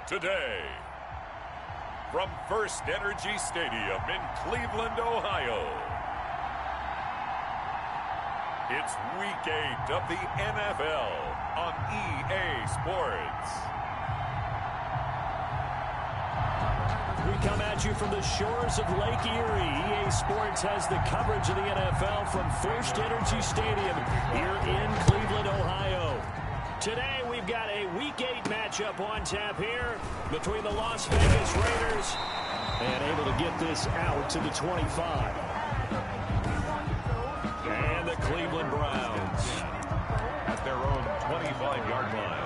Today, from First Energy Stadium in Cleveland, Ohio, it's Week 8 of the NFL on EA Sports. We come at you from the shores of Lake Erie. EA Sports has the coverage of the NFL from First Energy Stadium here in Cleveland, Ohio. Today we've got a Week 8 matchup on tap here between the Las Vegas Raiders and able to get this out to the 25. And the Cleveland Browns at their own 25-yard line.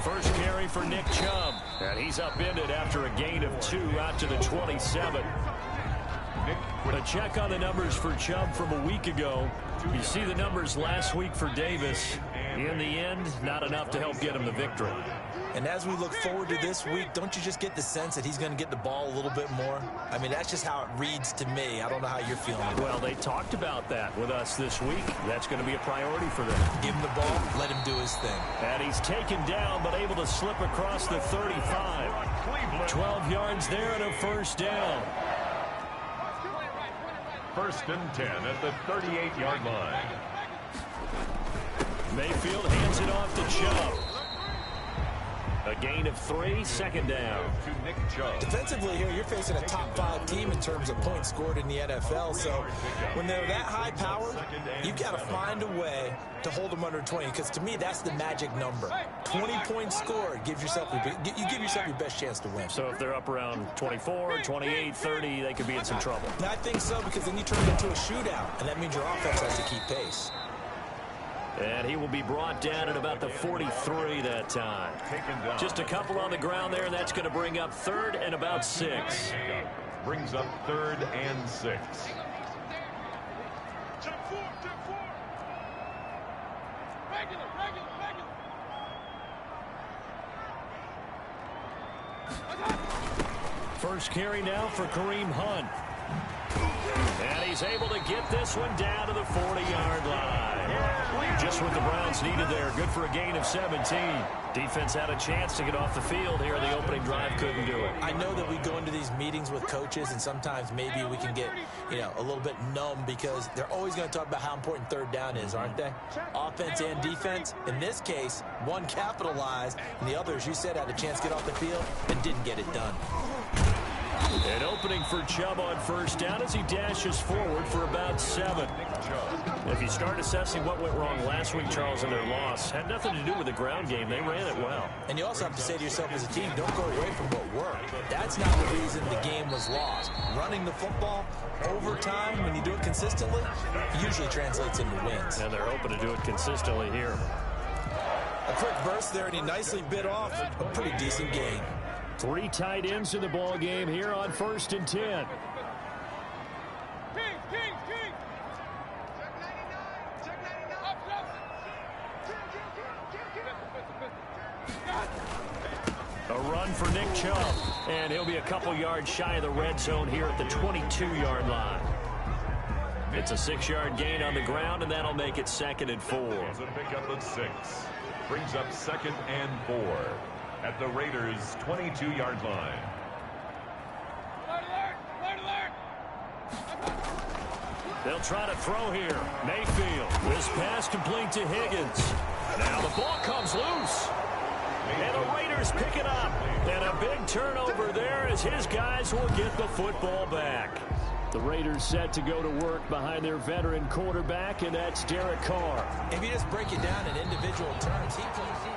First carry for Nick Chubb, and he's upended after a gain of 2 out to the 27. A check on the numbers for Chubb from a week ago. You see the numbers last week for Davis. In the end, not enough to help get him the victory. And as we look forward to this week, don't you just get the sense that he's going to get the ball a little bit more? I mean, that's just how it reads to me. I don't know how you're feeling. Well, they talked about that with us this week. That's going to be a priority for them. Give him the ball, let him do his thing. And he's taken down, but able to slip across the 35. 12 yards there and a first down. First and 10 at the 38-yard line. Mayfield hands it off to Chubb. A gain of 3, second down. To Nick Chubb. Defensively here, you're facing a top 5 team in terms of points scored in the NFL. So when they're that high powered, you've got to find a way to hold them under 20. Because to me, that's the magic number. 20 points scored gives yourself you give yourself your best chance to win. So if they're up around 24, 28, 30, they could be in some trouble. I think so, because then you turn it into a shootout, and that means your offense has to keep pace. And he will be brought down at about the 43 that time. Just a couple on the ground there, and that's going to bring up 3rd and about 6. Brings up 3rd and 6. First carry now for Kareem Hunt. And he's able to get this one down to the 40-yard line. Just what the Browns needed there. Good for a gain of 17. Defense had a chance to get off the field here. The opening drive couldn't do it. I know that we go into these meetings with coaches, and sometimes maybe we can get, a little bit numb because they're always going to talk about how important 3rd down is, aren't they? Offense and defense. In this case, one capitalized, and the other, as you said, had a chance to get off the field and didn't get it done. An opening for Chubb on first down as he dashes forward for about 7. If you start assessing what went wrong last week, Charles, in their loss, had nothing to do with the ground game. They ran it well. And you also have to say to yourself as a team, don't go away from what worked. That's not the reason the game was lost. Running the football over time, when you do it consistently, usually translates into wins. And they're hoping to do it consistently here. A quick burst there, and he nicely bit off a pretty decent gain. 3 tight ends in the ball game here on 1st and 10. A run for Nick Chubb, and he'll be a couple yards shy of the red zone here at the 22-yard line. It's a 6-yard gain on the ground, and that'll make it 2nd and 4. It's a pickup of 6. Brings up 2nd and 4. At the Raiders' 22-yard line. They'll try to throw here. Mayfield. This pass complete to Higgins. Now the ball comes loose. And the Raiders pick it up. And a big turnover there as his guys will get the football back. The Raiders set to go to work behind their veteran quarterback, and that's Derek Carr. If you just break it down in individual terms, he plays.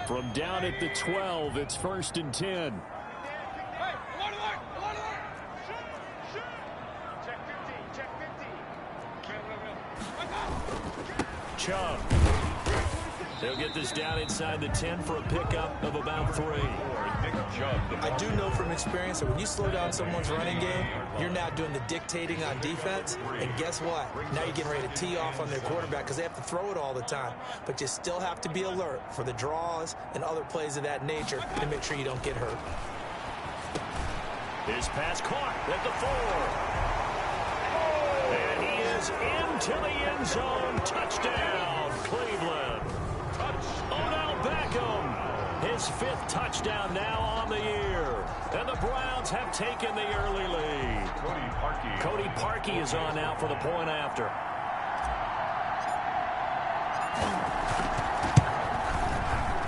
From down at the 12, it's 1st and 10. Chubb. They'll get this down inside the 10 for a pickup of about 3. I do know from experience that when you slow down someone's running game, you're now doing the dictating on defense. And guess what? Now you're getting ready to tee off on their quarterback because they have to throw it all the time. But you still have to be alert for the draws and other plays of that nature to make sure you don't get hurt. His pass caught at the 4. And he is into the end zone. Touchdown, Cleveland. Odell Beckham, his 5th touchdown now on the year. And the Browns have taken the early lead. Cody Parkey is on now for the point after.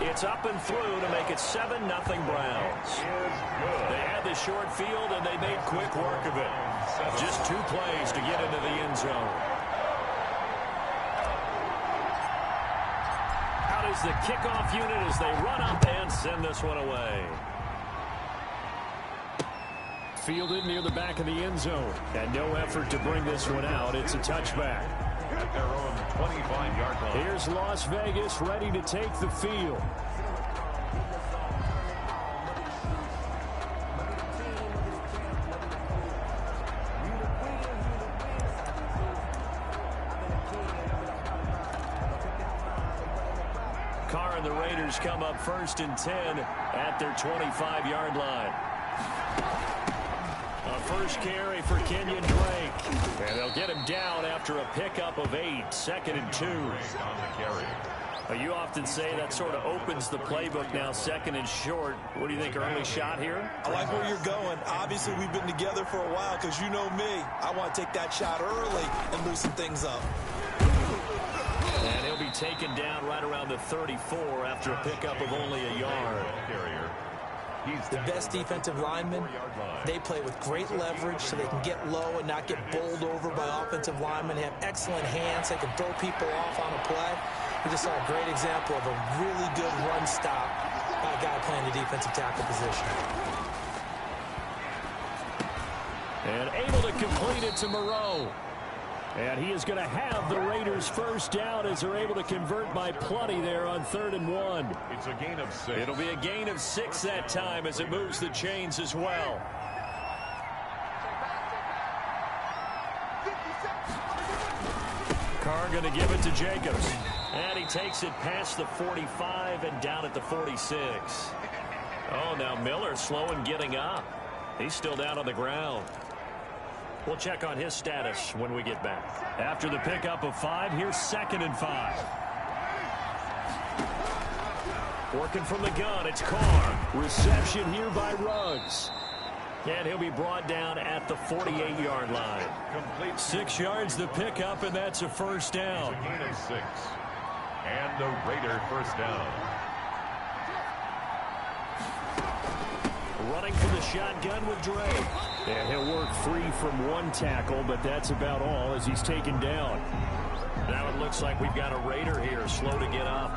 It's up and through to make it 7-0 Browns. They had the short field, and they made quick work of it. Just 2 plays to get into the end zone. Out is the kickoff unit as they run up and send this one away. Fielded near the back of the end zone. And no effort to bring this one out. It's a touchback. At their own 25-yard line. Here's Las Vegas ready to take the field. Carr and the Raiders come up 1st and 10 at their 25-yard line. A first carry for Kenyon Drake. And they'll get him down after a pickup of 8, 2nd and 2. You often say that sort of opens the playbook now, 2nd and short. What do you think, early shot here? I like where you're going. Obviously, we've been together for a while because you know me. I want to take that shot early and loosen things up. And he'll be taken down right around the 34 after a pickup of only a yard. The best defensive linemen, they play with great leverage so they can get low and not get bowled over by offensive linemen. They have excellent hands. They can throw people off on a play. We just saw a great example of a really good run stop by a guy playing the defensive tackle position. And able to complete it to Moreau. And he is going to have the Raiders first down as they're able to convert by plenty there on 3rd and 1. It's a gain of 6. It'll be a gain of 6 that time as it moves the chains as well. Carr going to give it to Jacobs. And he takes it past the 45 and down at the 46. Oh, now Miller slow in getting up. He's still down on the ground. We'll check on his status when we get back. After the pickup of 5, here's 2nd and 5. Working from the gun, it's Carr. Reception here by Ruggs. And he'll be brought down at the 48-yard line. 6 yards the pickup, and that's a first down. It's a gain of 6. And the Raider first down. Running from the shotgun with Drake. And he'll work free from 1 tackle, but that's about all as he's taken down. Now it looks like we've got a Raider here, slow to get up.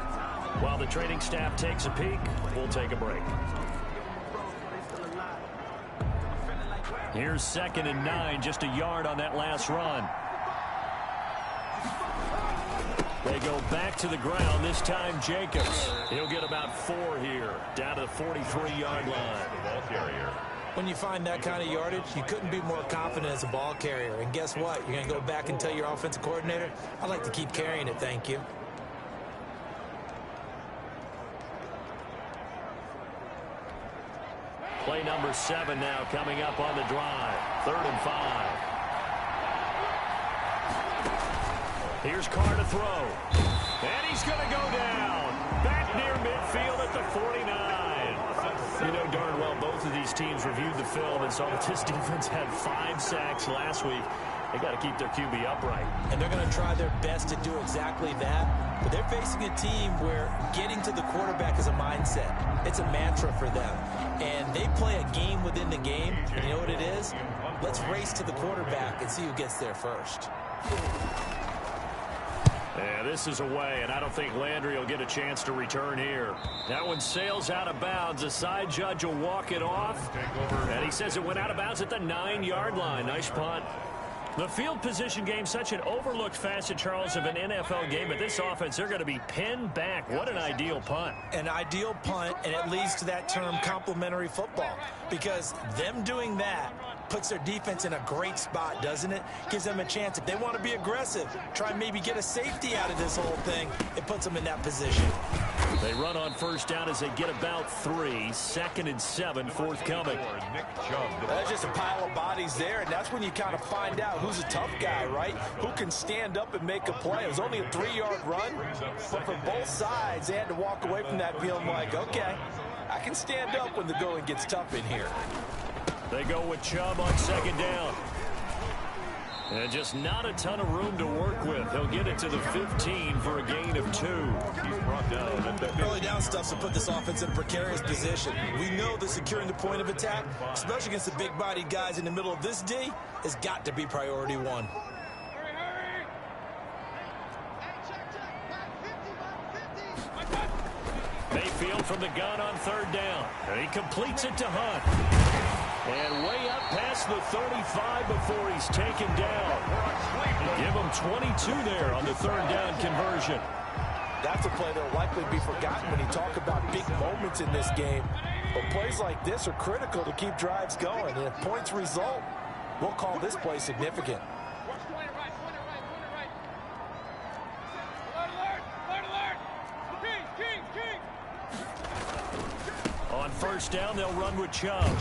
While the training staff takes a peek, we'll take a break. Here's 2nd and 9, just a yard on that last run. They go back to the ground, this time Jacobs. He'll get about 4 here, down to the 43-yard line. The ball carrier. When you find that kind of yardage, you couldn't be more confident as a ball carrier. And guess what? You're going to go back and tell your offensive coordinator, I'd like to keep carrying it, thank you. Play number 7 now coming up on the drive. 3rd and 5. Here's Carr to throw. And he's going to go down. Back near midfield at the 49. You know darn well both of these teams reviewed the film and saw that this defense had 5 sacks last week. They got to keep their QB upright. And they're going to try their best to do exactly that. But they're facing a team where getting to the quarterback is a mindset. It's a mantra for them. And they play a game within the game. And you know what it is? Let's race to the quarterback and see who gets there first. Yeah, this is away, and I don't think Landry will get a chance to return here. That one sails out of bounds. The side judge will walk it off. And he says it went out of bounds at the 9-yard line. Nice punt. The field position game, such an overlooked facet, Charles, of an NFL game. But this offense, they're going to be pinned back. What an ideal punt. An ideal punt, and it leads to that term complementary football. Because them doing that puts their defense in a great spot, doesn't it? Gives them a chance. If they want to be aggressive, try and maybe get a safety out of this whole thing, it puts them in that position. They run on first down as they get about 3. 2nd and 7 forthcoming. That's just a pile of bodies there, and that's when you kind of find out who's a tough guy, right? Who can stand up and make a play. It was only a 3-yard run, but for both sides, they had to walk away from that feeling like, okay, I can stand up when the going gets tough in here. They go with Chubb on 2nd down. And just not a ton of room to work with. He'll get it to the 15 for a gain of 2. He's brought down at the 15. Early down stuff to put this offense in a precarious position. We know that securing the point of attack, especially against the big-bodied guys in the middle of this D, has got to be priority 1. Mayfield from the gun on 3rd down. And he completes it to Hunt. And way up past the 35 before he's taken down. Give him 22 there on the 3rd down conversion. That's a play that'll likely be forgotten when you talk about big moments in this game. But plays like this are critical to keep drives going. And if points result, we'll call this play significant. On 1st down, they'll run with Chubb.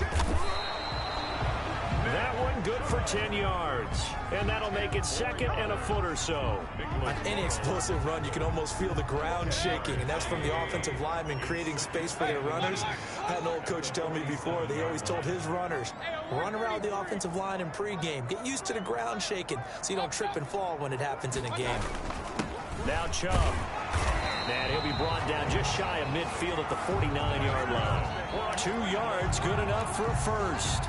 That one good for 10 yards. And that'll make it 2nd and a foot or so. On any explosive run, you can almost feel the ground shaking, and that's from the offensive linemen creating space for their runners. I had an old coach tell me before, they always told his runners, run around the offensive line in pregame. Get used to the ground shaking so you don't trip and fall when it happens in a game. Now Chubb. And he'll be brought down just shy of midfield at the 49-yard line. 2 yards, good enough for a first.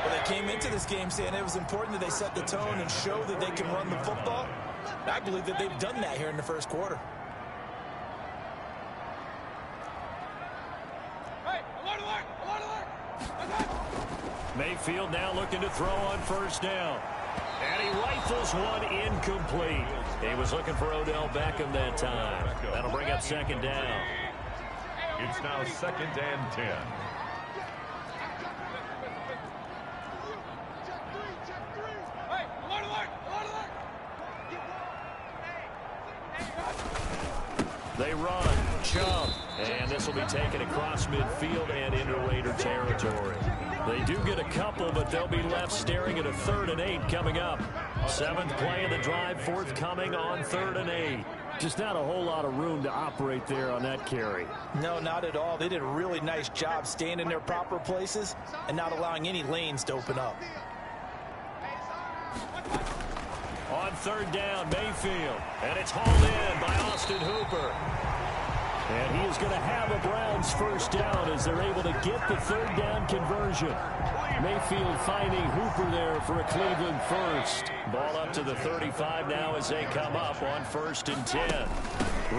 Well, they came into this game saying it was important that they set the tone and show that they can run the football. I believe that they've done that here in the first quarter. Mayfield now looking to throw on 1st down. And he rifles one incomplete. He was looking for Odell Beckham that time. That'll bring up 2nd down. It's now 2nd and 10. They run. Chubb. And this will be taken across midfield and into Raider territory. They do get a couple, but they'll be left staring at a 3rd and 8 coming up. 7th play of the drive forthcoming on 3rd and 8. Just not a whole lot of room to operate there on that carry. No, not at all. They did a really nice job staying in their proper places and not allowing any lanes to open up. On 3rd down, Mayfield. And it's hauled in by Austin Hooper. And he is going to have a Browns 1st down as they're able to get the 3rd down conversion. Mayfield finding Hooper there for a Cleveland 1st. Ball up to the 35 now as they come up on 1st and 10.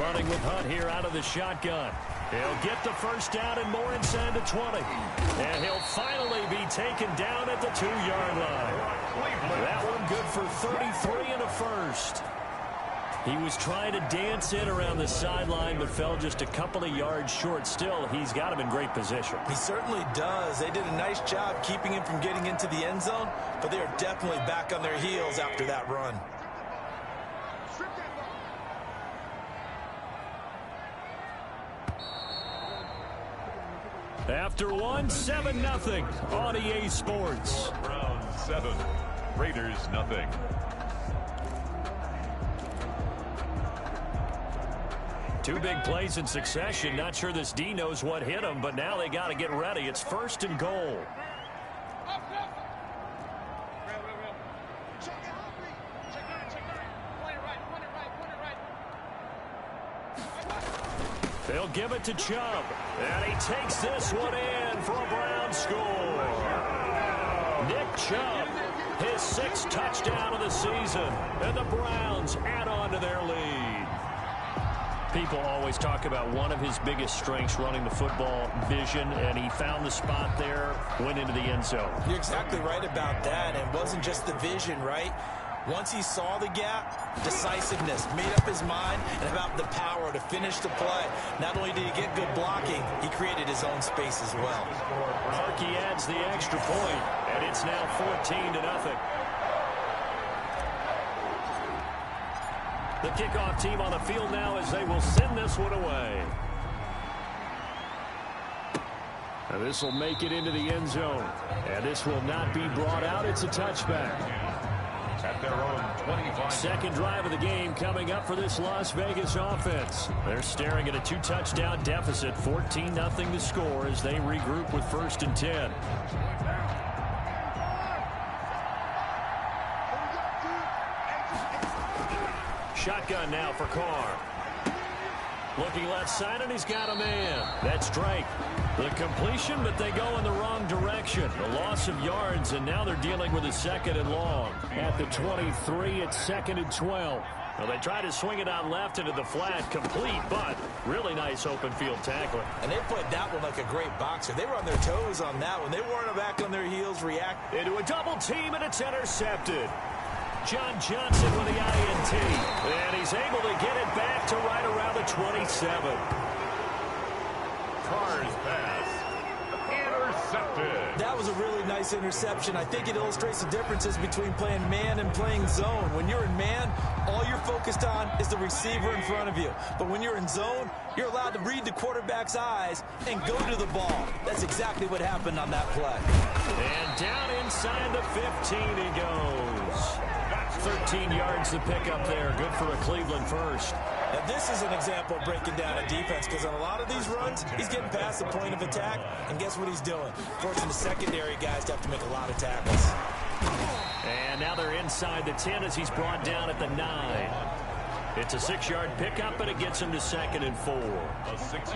Running with Hunt here out of the shotgun. He'll get the 1st down and more inside the 20. And he'll finally be taken down at the 2-yard line. That one good for 33 and a first. He was trying to dance in around the sideline, but fell just a couple of yards short. Still, he's got him in great position. He certainly does. They did a nice job keeping him from getting into the end zone, but they are definitely back on their heels after that run. After one, 7-0 on EA Sports. Browns 7, Raiders nothing. Two big plays in succession. Not sure this D knows what hit him, but now they got to get ready. It's 1st and goal. They'll give it to Chubb. And he takes this one in for a Brown score. Nick Chubb, his 6th touchdown of the season. And the Browns add on to their lead. People always talk about one of his biggest strengths running the football, vision, and he found the spot there, went into the end zone. You're exactly right about that. And it wasn't just the vision, right? Once he saw the gap, decisiveness, made up his mind, and about the power to finish the play. Not only did he get good blocking, he created his own space as well. Harkey adds the extra point, and it's now 14-0. The kickoff team on the field now as they will send this one away. And this will make it into the end zone. And this will not be brought out. It's a touchback. At their own 25. Second drive of the game coming up for this Las Vegas offense. They're staring at a 2-touchdown deficit. 14-0 to score as they regroup with 1st and 10. Shotgun now for Carr. Looking left side, and he's got a man. That's Drake. The completion, but they go in the wrong direction. The loss of yards, and now they're dealing with a 2nd and long. At the 23, it's 2nd and 12. Well, they try to swing it out left into the flat, complete, but really nice open field tackling. And they played that one like a great boxer. They were on their toes on that one. They weren't back on their heels, react into a double team, and it's intercepted. John Johnson with the INT. And he's able to get it back to right around the 27. Carr's pass. Intercepted. That was a really nice interception. I think it illustrates the differences between playing man and playing zone. When you're in man, all you're focused on is the receiver in front of you. But when you're in zone, you're allowed to read the quarterback's eyes and go to the ball. That's exactly what happened on that play. And down inside the 15 he goes. 13 yards to pick up there. Good for a Cleveland first. Now this is an example of breaking down a defense, because on a lot of these runs, he's getting past the point of attack, and guess what he's doing? Forcing the secondary guys to have to make a lot of tackles. And now they're inside the 10 as he's brought down at the 9. It's a 6-yard pickup, but it gets him to 2nd and 4.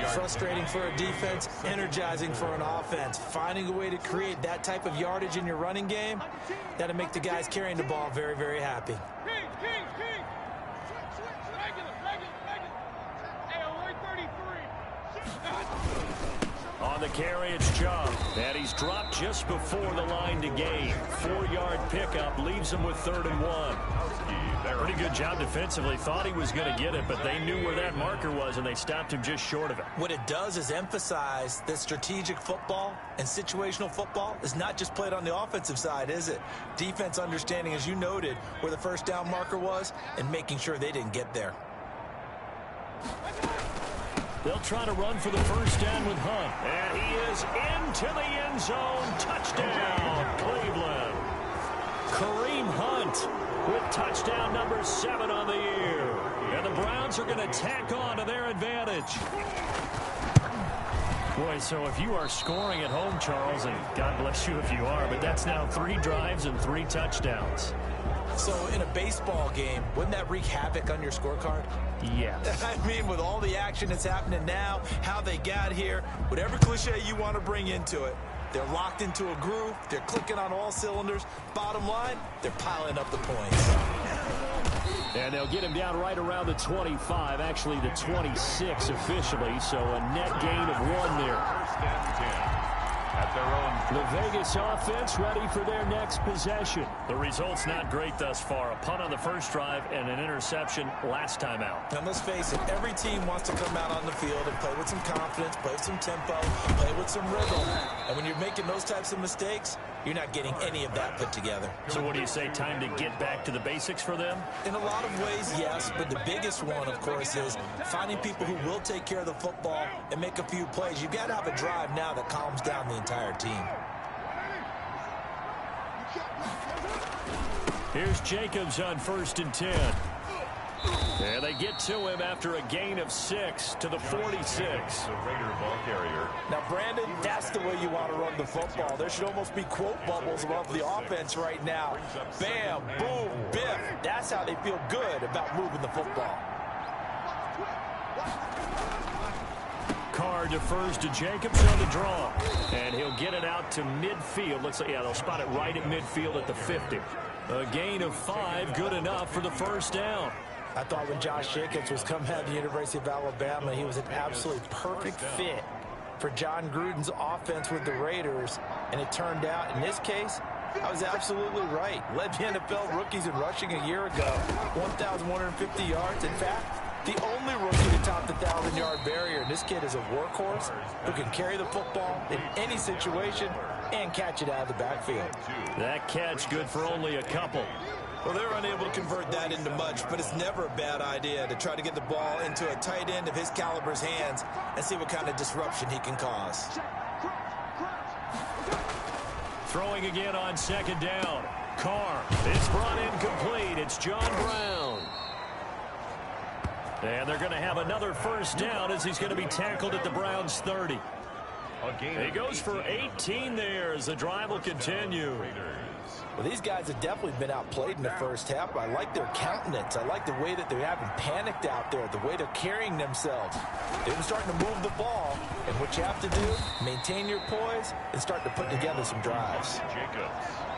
Frustrating for a defense, energizing for an offense. Finding a way to create that type of yardage in your running game, that'll make the guys carrying the ball very, very happy. On the carry, it's Chubb. And he's dropped just before the line to gain. 4-yard pickup leaves him with 3rd and 1. Pretty good job defensively. Thought he was going to get it, but they knew where that marker was, and they stopped him just short of it. What it does is emphasize that strategic football and situational football is not just played on the offensive side, is it? Defense understanding, as you noted, where the first down marker was and making sure they didn't get there. They'll try to run for the first down with Hunt. And he is into the end zone. Touchdown, Cleveland. Kareem Hunt with touchdown number 7 on the year. And the Browns are going to tack on to their advantage. Boy, so if you are scoring at home, Charles, and God bless you if you are, but that's now 3 drives and 3 touchdowns. So in a baseball game, wouldn't that wreak havoc on your scorecard? Yes. I mean, with all the action that's happening now, how they got here, whatever cliche you want to bring into it, they're locked into a groove, they're clicking on all cylinders. Bottom line, they're piling up the points. And they'll get him down right around the 25, actually the 26 officially, so a net gain of 1 there. First and 10. At their own. The Vegas offense ready for their next possession. The result's not great thus far. A punt on the first drive and an interception last time out. And let's face it, every team wants to come out on the field and play with some confidence, play with some tempo, play with some rhythm. And when you're making those types of mistakes, you're not getting any of that put together. So what do you say, time to get back to the basics for them? In a lot of ways, yes, but the biggest one, of course, is finding people who will take care of the football and make a few plays. You've got to have a drive now that calms down the entire team. Here's Jacobs on 1st and 10. And they get to him after a gain of 6 to the 46. The Raider ball carrier. Now, Brandon, that's the way you want to run the football. There should almost be quote bubbles above the offense right now. Bam, boom, biff. That's how they feel good about moving the football. Carr defers to Jacobs on the draw. And he'll get it out to midfield. Looks like, yeah, they'll spot it right at midfield at the 50. A gain of 5, good enough for the first down. I thought when Josh Jacobs was coming out of the University of Alabama, he was an absolutely perfect fit for John Gruden's offense with the Raiders. And it turned out, in this case, I was absolutely right. Led the NFL rookies in rushing a year ago, 1,150 yards. In fact, the only rookie to top the 1,000-yard barrier. And this kid is a workhorse who can carry the football in any situation and catch it out of the backfield. That catch good for only a couple. Well, they're unable to convert that into much, but it's never a bad idea to try to get the ball into a tight end of his caliber's hands and see what kind of disruption he can cause. Throwing again on second down. Carr. It's brought in complete. It's John Brown. And they're going to have another first down as he's going to be tackled at the Browns' 30. He goes for 18 there as the drive will continue. Well, these guys have definitely been outplayed in the first half. I like their countenance. I like the way that they haven't panicked out there, the way they're carrying themselves. They've been starting to move the ball, and what you have to do, maintain your poise and start to put together some drives.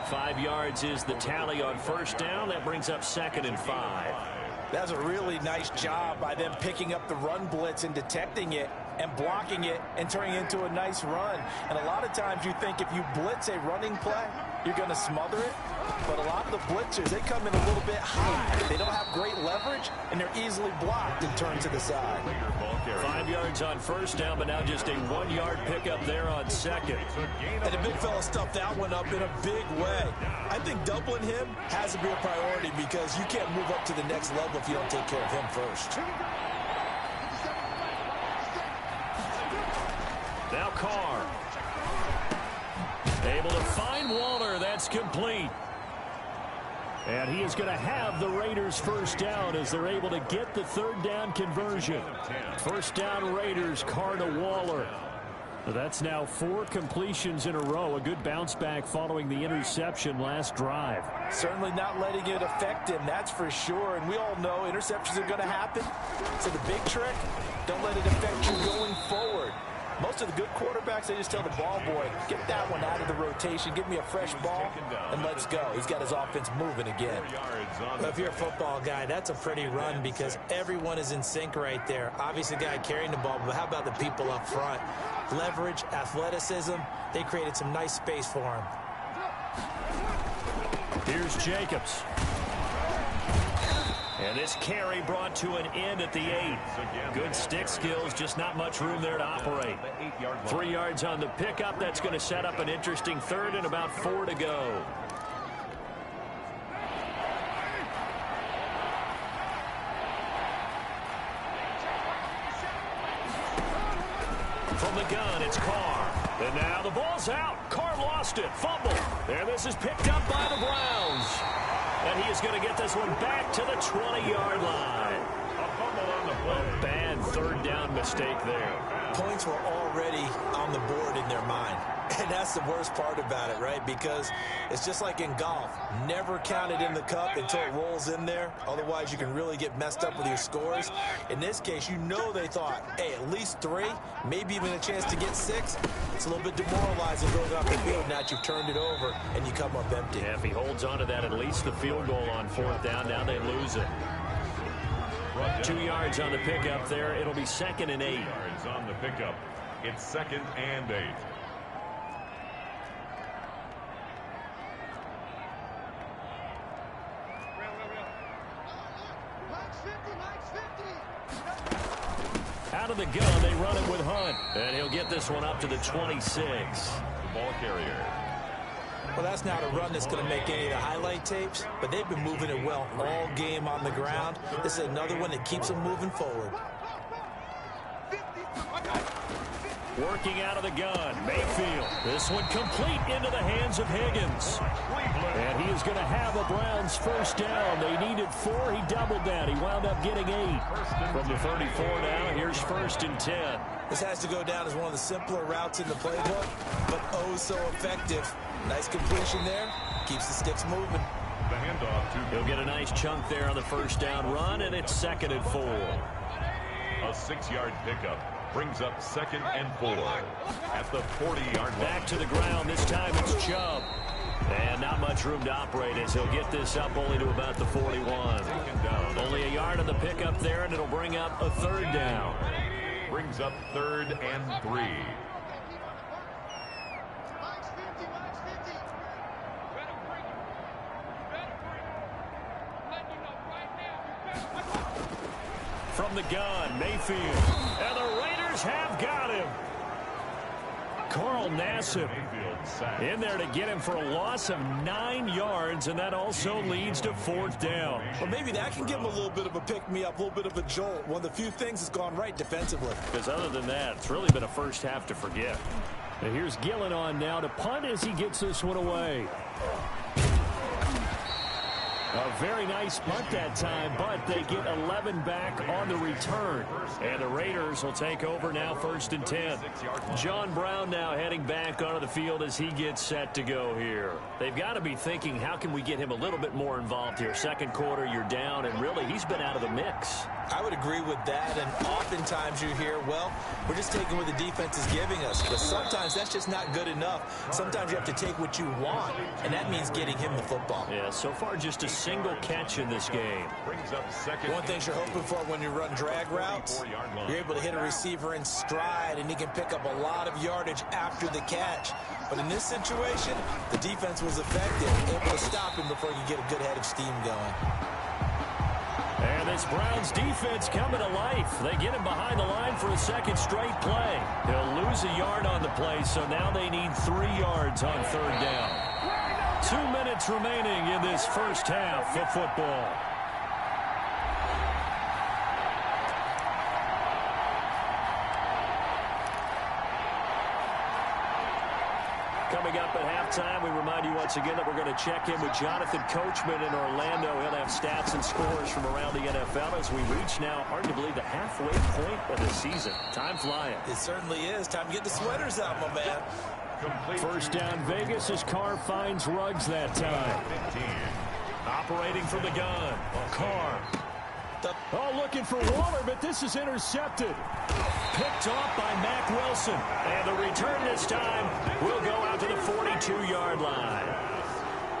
5 yards is the tally on first down. That brings up 2nd and 5. That's a really nice job by them picking up the run blitz and detecting it and blocking it and turning it into a nice run. And a lot of times you think if you blitz a running play, you're going to smother it. But a lot of the blitzers, they come in a little bit high. They don't have great leverage, and they're easily blocked and turned to the side. 5 yards on first down, but now just a 1-yard pickup there on second. And the big fella stuffed that one up in a big way. I think doubling him has to be a priority because you can't move up to the next level if you don't take care of him first. Now Carr. Able to find Waller. That's complete. And he is going to have the Raiders first down as they're able to get the third down conversion. First down Raiders, Carr to Waller. That's now 4 completions in a row. A good bounce back following the interception last drive. Certainly not letting it affect him, that's for sure. And we all know interceptions are going to happen. So the big trick, don't let it affect you going forward. Most of the good quarterbacks, they just tell the ball boy, get that one out of the rotation, give me a fresh ball, and let's go. He's got his offense moving again. Well, if you're a football guy, that's a pretty run because everyone is in sync right there. Obviously, the guy carrying the ball, but how about the people up front? Leverage, athleticism, they created some nice space for him. Here's Jacobs. And this carry brought to an end at the 8. Good stick skills, just not much room there to operate. 3 yards on the pickup. That's going to set up an interesting third and about 4 to go. From the gun, it's Carr. And now the ball's out. Carr lost it. Fumble. And this is picked up by the Browns. And he is going to get this one back to the 20-yard line. A bad third down mistake there. Points were already on the board in their mind. And that's the worst part about it, right? Because it's just like in golf. Never count it in the cup until it rolls in there. Otherwise, you can really get messed up with your scores. In this case, you know they thought, hey, at least 3, maybe even a chance to get 6. It's a little bit demoralizing going off the field. Now you've turned it over, and you come up empty. Yeah, if he holds on to that, at least the field goal on 4th down. Now they lose it. 2 yards on the pickup there. It'll be 2nd and 8. 2 yards on the pickup. It's 2nd and 8. Out of the gun, they run it with Hunt. And he'll get this one up to the 26. The ball carrier. Well, that's not a run that's going to make any of the highlight tapes, but they've been moving it well all game on the ground. This is another one that keeps them moving forward. Working out of the gun, Mayfield. This one complete into the hands of Higgins. And he is going to have a Browns first down. They needed 4. He doubled that. He wound up getting 8. From the 34 now, here's 1st and 10. This has to go down as one of the simpler routes in the playbook, but oh so effective. Nice completion there. Keeps the sticks moving. The handoff to He'll get a nice chunk there on the first down run, and it's 2nd and 4. a 6-yard pickup. Brings up 2nd and 4 at the 40-yard line. Back to the ground. This time it's Chubb. And not much much room to operate as he'll get this up only to about the 41. Only a yard on the pickup there, and it'll bring up a third down. Brings up 3rd and 3. From the gun, Mayfield. And the Raiders have got him. Carl Nassib in there to get him for a loss of 9 yards, and that also leads to 4th down. Well, maybe that can give him a little bit of a pick-me-up, a little bit of a jolt. One of the few things that's gone right defensively. Because other than that, it's really been a first half to forget. And here's Gillen on now to punt as he gets this one away. A very nice punt that time, but they get 11 back on the return. And the Raiders will take over now 1st and 10. John Brown now heading back onto the field as he gets set to go here. They've got to be thinking, how can we get him a little bit more involved here? Second quarter, you're down, and really, he's been out of the mix. I would agree with that, and oftentimes you hear, well, we're just taking what the defense is giving us. But sometimes that's just not good enough. Sometimes you have to take what you want, and that means getting him the football. Yeah, so far just a single catch in this game. One thing you're hoping for when you run drag routes, you're able to hit a receiver in stride, and he can pick up a lot of yardage after the catch. But in this situation, the defense was effective, able to stop him before you get a good head of steam going. And this Browns defense coming to life. They get him behind the line for a second straight play. He'll lose a yard on the play, so now they need 3 yards on 3rd down. 2 minutes remaining in this first half of football. Coming up at halftime, we remind you once again that we're going to check in with Jonathan Coachman in Orlando. He'll have stats and scores from around the NFL as we reach now, hard to believe, the halfway point of the season. Time flying. It certainly is. Time to get the sweaters out, my man. First down Vegas as Carr finds Ruggs that time. Operating from the gun. Carr. Oh, looking for Waller, but this is intercepted. Picked off by Mack Wilson. And the return this time will go out to the 42-yard line.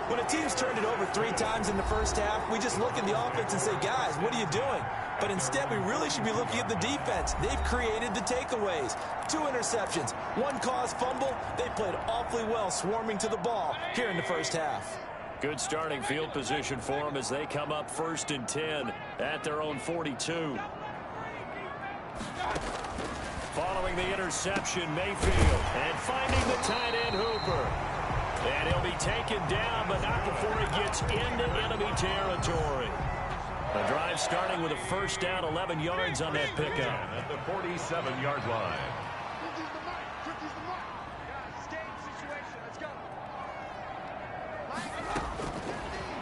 When a team's turned it over 3 times in the first half, we just look at the offense and say, guys, what are you doing? But instead, we really should be looking at the defense. They've created the takeaways. 2 interceptions, 1 caused fumble. They played awfully well swarming to the ball here in the first half. Good starting field position for them as they come up 1st and 10 at their own 42. Following the interception, Mayfield. And finding the tight end, Hooper. And he'll be taken down, but not before he gets into enemy territory. A drive starting with a first down, 11 yards on that pickup. At the 47-yard line.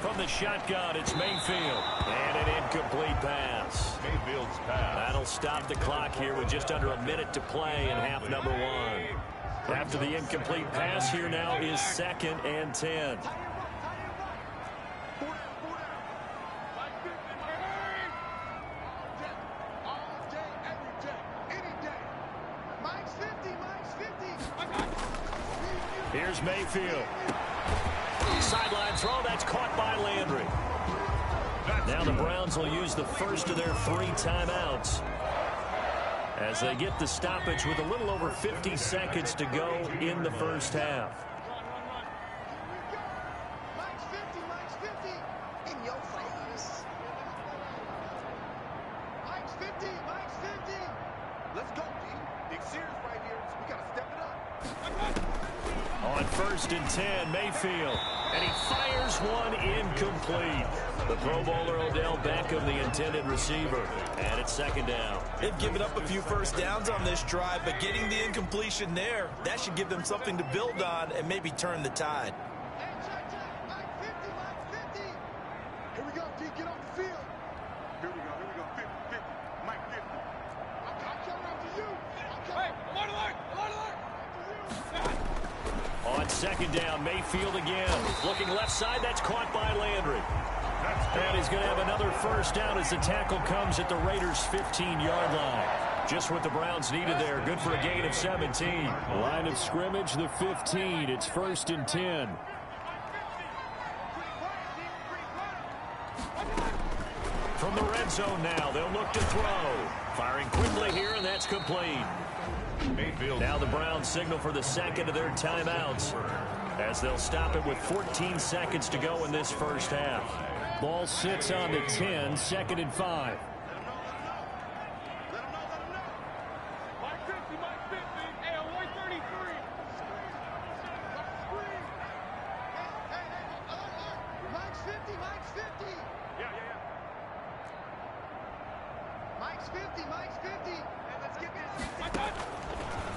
From the shotgun, it's Mayfield. And an incomplete pass. Mayfield's pass. That'll stop the clock here with just under a minute to play in half number 1. After the incomplete pass, here now is 2nd and 10. Here's Mayfield. Sideline throw, that's caught by Landry. Now the Browns will use the first of their 3 timeouts as they get the stoppage with a little over 50 seconds to go in the first half. On 1st and 10, Mayfield. And he fires one incomplete. The Pro Bowler Odell Beckham, the intended receiver. And it's 2nd down. They've given up a few first downs on this drive, but getting the incompletion there, that should give them something to build on and maybe turn the tide. Here we go, D, get on the field. Here we go, 50, Mike 50. I'm coming up to you. Hey, alert, alert. On 2nd down, Mayfield again. Looking left side, that's caught by Landry. And he's going to have another first down as the tackle comes at the Raiders' 15-yard line. Just what the Browns needed there. Good for a gain of 17. Line of scrimmage, the 15. It's 1st and 10. red zone now. They'll look to throw. Firing quickly here, and that's complete. Mayfield. Now the Browns signal for the second of their timeouts as they'll stop it with 14 seconds to go in this first half. Ball sits on the 10, 2nd and 5.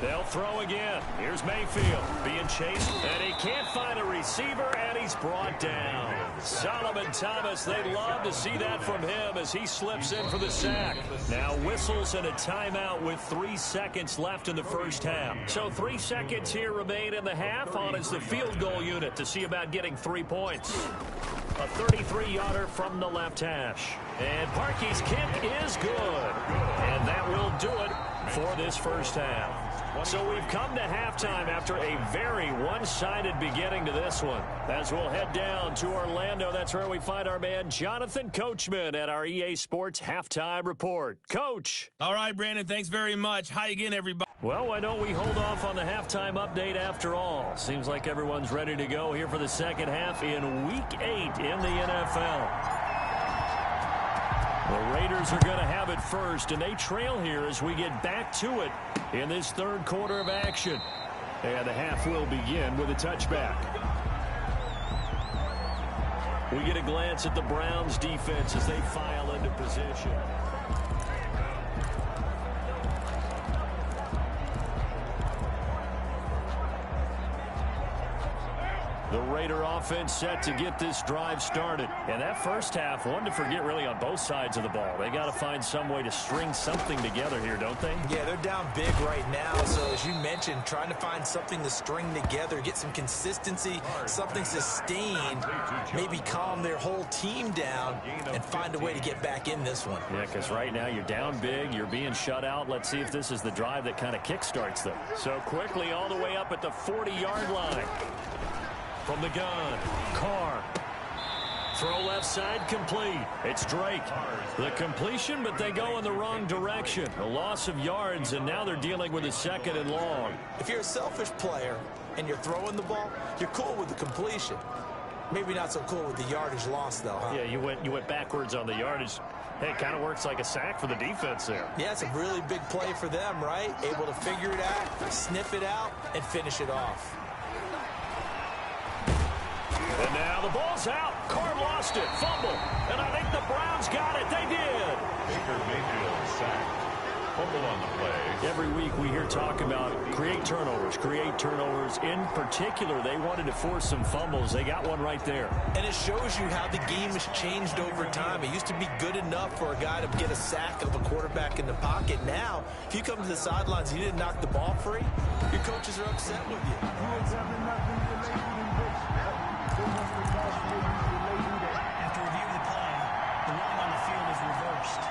They'll throw again. Here's Mayfield being chased, and he can't find a receiver, and he's brought down. Solomon Thomas, they'd love to see that from him as he slips in for the sack. Now whistles and a timeout with 3 seconds left in the first half. So 3 seconds here remain in the half. On is the field goal unit to see about getting 3 points. A 33-yarder from the left hash. And Parkey's kick is good. And that will do it for this first half. So we've come to halftime after a very one-sided beginning to this one. As we'll head down to Orlando, that's where we find our man Jonathan Coachman at our EA Sports Halftime Report. Coach. All right, Brandon, thanks very much. Hi again, everybody. Well, why don't we hold off on the halftime update after all? Seems like everyone's ready to go here for the second half in Week 8 in the NFL. The Raiders are going to have it first, and they trail here as we get back to it in this third quarter of action. And the half will begin with a touchback. We get a glance at the Browns defense as they file into position. The Raider offense set to get this drive started. And that first half, one to forget really on both sides of the ball. They got to find some way to string something together here, don't they? Yeah, they're down big right now. So as you mentioned, trying to find something to string together, get some consistency, something sustained, maybe calm their whole team down and find a way to get back in this one. Yeah, because right now you're down big, you're being shut out. Let's see if this is the drive that kind of kickstarts them. So quickly all the way up at the 40-yard line. From the gun, Carr. Throw left side, complete. It's Drake. The completion, but they go in the wrong direction. A loss of yards, and now they're dealing with a 2nd and long. If you're a selfish player and you're throwing the ball, you're cool with the completion. Maybe not so cool with the yardage loss, though, huh? Yeah, you went backwards on the yardage. Hey, it kind of works like a sack for the defense there. Yeah, it's a really big play for them, right? Able to figure it out, sniff it out, and finish it off. And now the ball's out. Carr lost it. Fumble. And I think the Browns got it. They did. Baker Mayfield sacked. Fumble on the play. Every week we hear talk about create turnovers. In particular, they wanted to force some fumbles. They got one right there. And it shows you how the game has changed over time. It used to be good enough for a guy to get a sack of a quarterback in the pocket. Now, if you come to the sidelines and you didn't knock the ball free, your coaches are upset with you. After reviewing the play, the running on the field is reversed.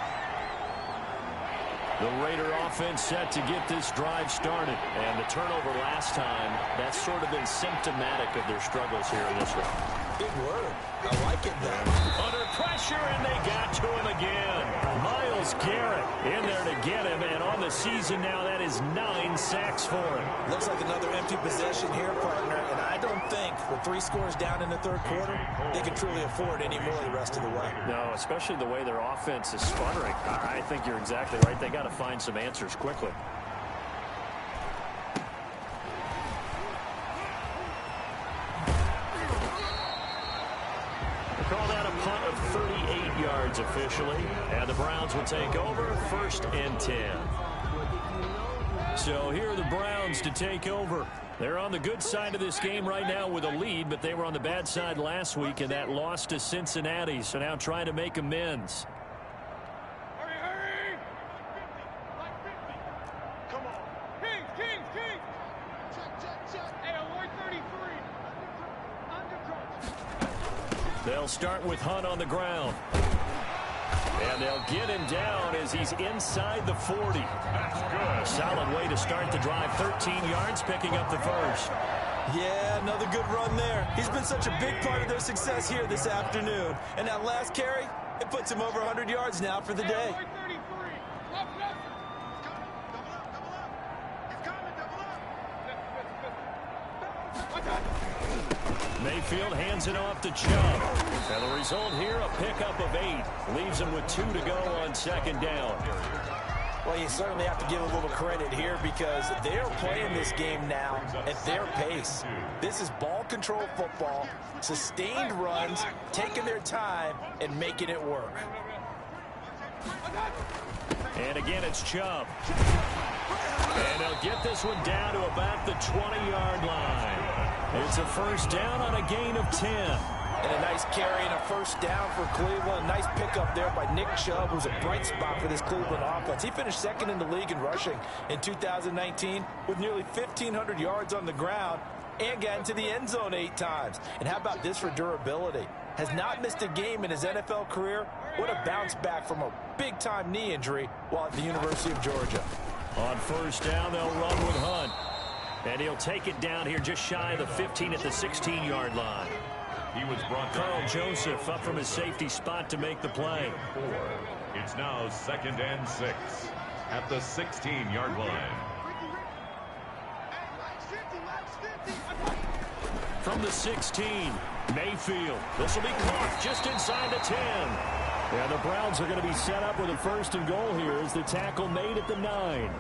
The Raider offense set to get this drive started. And the turnover last time, that's sort of been symptomatic of their struggles here in this one. Big word. I like it, though. Under pressure, and they got to him again. Myles Garrett in there to get him, and on the season now, that is 9 sacks for him. Looks like another empty possession here, partner, and I don't think with 3 scores down in the third quarter, they can truly afford any more the rest of the way. No, especially the way their offense is sputtering. I think you're exactly right. They got to find some answers quickly. Call that a punt of 38 yards officially. And the Browns will take over 1st and 10. So here are the Browns to take over. They're on the good side of this game right now with a lead, but they were on the bad side last week in that loss to Cincinnati. So now trying to make amends. Hurry! Come on. Kings! Check. Hey, avoid 33. They'll start with Hunt on the ground. And they'll get him down as he's inside the 40. That's good. Solid way to start the drive. 13 yards, picking up the first. Yeah, another good run there. He's been such a big part of their success here this afternoon. And that last carry, It puts him over 100 yards now for the day. Mayfield hands it off to Chubb. And the result here, a pickup of 8. Leaves him with 2 to go on second down. Well, you certainly have to give a little credit here because they're playing this game now at their pace. This is ball control football, sustained runs, taking their time, and making it work. And again, it's Chubb. And they'll get this one down to about the 20-yard line. It's a first down on a gain of 10. And a nice carry and a first down for Cleveland. A nice pickup there by Nick Chubb, who's a bright spot for this Cleveland offense. He finished second in the league in rushing in 2019 with nearly 1,500 yards on the ground and got into the end zone 8 times. And how about this for durability? Has not missed a game in his NFL career. What a bounce back from a big-time knee injury while at the University of Georgia. On first down, they'll run with Hunt. And he'll take it down here just shy of the 15 at the 16-yard line. He was brought down. Carl Joseph up from his safety spot to make the play. It's now 2nd and 6 at the 16-yard line. From the 16, Mayfield. This will be caught just inside the 10. And the Browns are going to be set up with a first and goal here as the tackle made at the 9.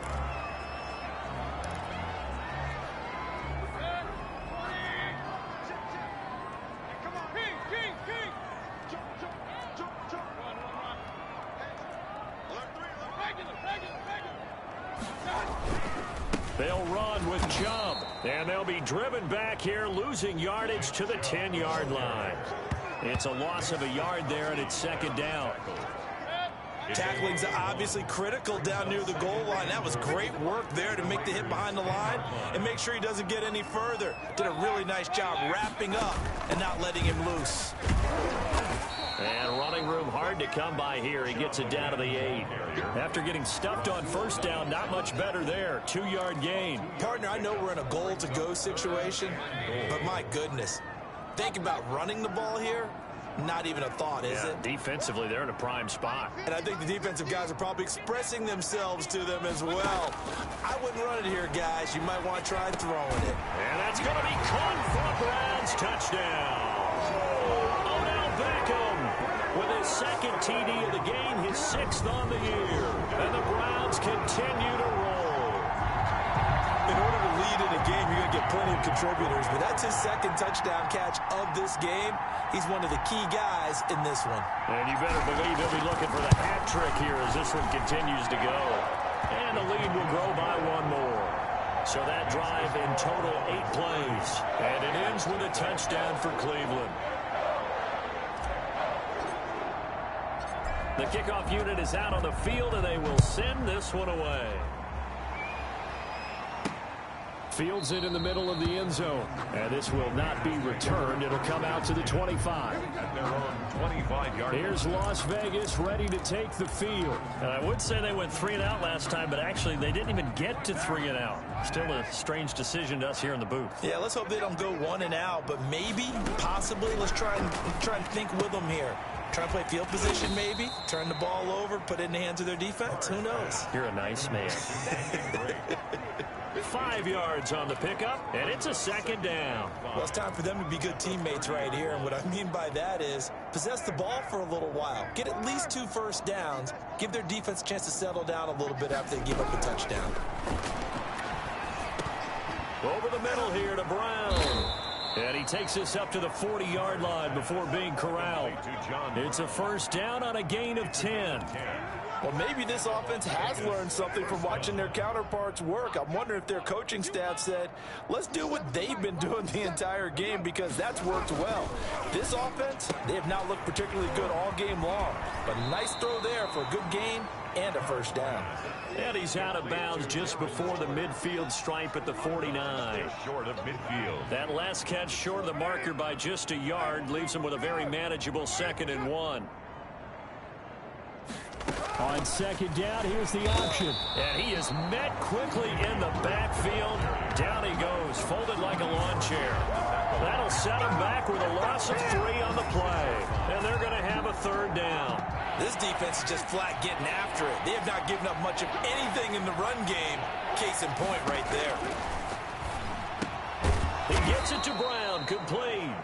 They'll run with Chubb, and they'll be driven back here, losing yardage to the 10-yard line. It's a loss of a yard there, and it's second down. Tackling's obviously critical down near the goal line. That was great work there to make the hit behind the line and make sure he doesn't get any further. Did a really nice job wrapping up and not letting him loose. And running room hard to come by here. He gets it down to the 8. After getting stuffed on first down, not much better there. 2-yard gain. Partner, I know we're in a goal-to-go situation, but my goodness. Think about running the ball here. Not even a thought, is it? Defensively, they're in a prime spot. And I think the defensive guys are probably expressing themselves to them as well. I wouldn't run it here, guys. You might want to try throwing it. And that's going to be caught for a Browns touchdown. Odell Beckham with his second TD of the game, his 6th on the year. And the Browns continue to roll. In order to lead in a game, you're going to get plenty of contributors, but that's his second touchdown catch of this game. He's one of the key guys in this one. And you better believe he'll be looking for the hat trick here as this one continues to go. And the lead will grow by 1 more. So that drive in total 8 plays. And it ends with a touchdown for Cleveland. The kickoff unit is out on the field, and they will send this one away. Fields it in the middle of the end zone. And this will not be returned. It'll come out to the 25. At their own 25-yard line. Here's Las Vegas ready to take the field. And I would say they went 3 and out last time, but actually they didn't even get to 3 and out. Still a strange decision to us here in the booth. Yeah, let's hope they don't go 1 and out, but maybe, possibly, let's try and think with them here. Try and play field position maybe, turn the ball over, put it in the hands of their defense. Who knows? You're a nice man. 5 yards on the pickup, and it's a second down. Well, it's time for them to be good teammates right here, and what I mean by that is possess the ball for a little while. Get at least 2 first downs. Give their defense a chance to settle down a little bit after they give up a touchdown. Over the middle here to Brown. And he takes this up to the 40-yard line before being corralled. It's a first down on a gain of 10. Well, maybe this offense has learned something from watching their counterparts work. I'm wondering if their coaching staff said, let's do what they've been doing the entire game because that's worked well. This offense, they have not looked particularly good all game long. But nice throw there for a good gain and a first down. And he's out of bounds just before the midfield stripe at the 49. Short of midfield. That last catch short of the marker by just a yard leaves him with a very manageable 2nd and 1. On second down, here's the option. And he is met quickly in the backfield. Down he goes, folded like a lawn chair. That'll set him back with a loss of 3 on the play. And they're going to have a third down. This defense is just flat getting after it. They have not given up much of anything in the run game. Case in point right there. He gets it to Brown, complete.